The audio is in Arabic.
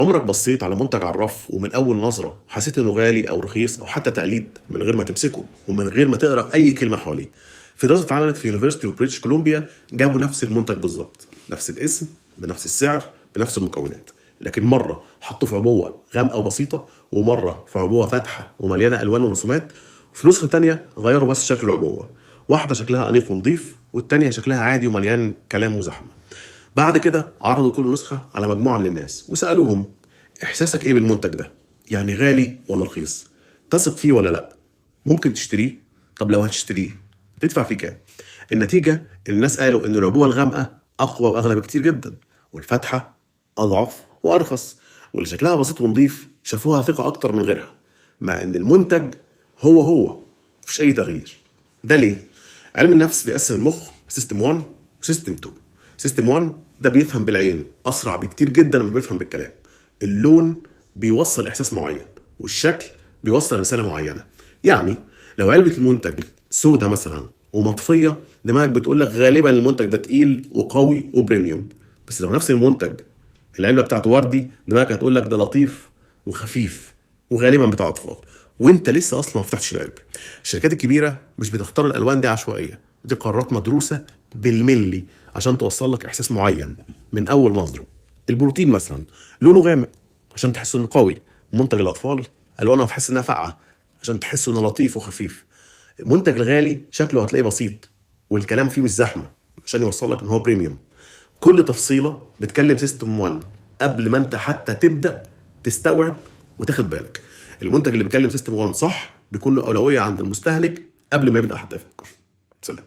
عمرك بصيت على منتج على الرف ومن أول نظرة حسيت إنه غالي أو رخيص أو حتى تقليد من غير ما تمسكه ومن غير ما تقرأ أي كلمة حواليه؟ في دراسة اتعملت في يونيفرسيتي اوف بريتش كولومبيا جابوا نفس المنتج بالظبط، نفس الاسم بنفس السعر بنفس المكونات، لكن مرة حطوه في عبوة غامقة وبسيطة ومرة في عبوة فاتحة ومليانة ألوان ورسومات، وفي نسخة تانية غيروا بس شكل العبوة، واحدة شكلها أنيق ونضيف والتانية شكلها عادي ومليان كلام وزحمة. بعد كده عرضوا كل نسخة على مجموعة من الناس وسألوهم إحساسك إيه بالمنتج ده؟ يعني غالي ولا رخيص؟ تثق فيه ولا لأ؟ ممكن تشتريه؟ طب لو هتشتريه تدفع فيه كام؟ النتيجة الناس قالوا إن العبوة الغامقة أقوى وأغلى بكتير جدا، والفاتحة أضعف وأرخص، واللي شكلها بسيط ونضيف شافوها ثقة أكتر من غيرها، مع إن المنتج هو مفيش أي تغيير. ده ليه؟ علم النفس بيقسم المخ سيستم 1 وسيستم 2. سيستم 1 ده بيفهم بالعين أسرع بكتير جدا من بيفهم بالكلام. اللون بيوصل إحساس معين والشكل بيوصل رسالة معينة. يعني لو علبة المنتج سودة مثلا ومطفية، دماغك بتقول لك غالبا المنتج ده تقيل وقوي وبريميوم، بس لو نفس المنتج العلبة بتاعته وردي، دماغك هتقول لك ده لطيف وخفيف وغالبا بتاع اطفال، وانت لسه اصلا ما فتحتش العلبة. الشركات الكبيرة مش بتختار الالوان دي عشوائية، دي قرارات مدروسة بالملي عشان توصل لك احساس معين من اول نظرة. البروتين مثلا لونه غامق عشان تحس انه قوي، منتج الاطفال الوانه هتحس انها فاقعة عشان تحس انه لطيف وخفيف. المنتج الغالي شكله هتلاقيه بسيط والكلام فيه مش زحمة عشان يوصل لك ان هو بريميوم. كل تفصيلة بتكلم سيستم 1 قبل ما انت حتى تبدأ تستوعب وتاخد بالك. المنتج اللي بيكلم سيستم 1 صح بيكون له أولوية عند المستهلك قبل ما يبدأ حتى يفكر. سلام.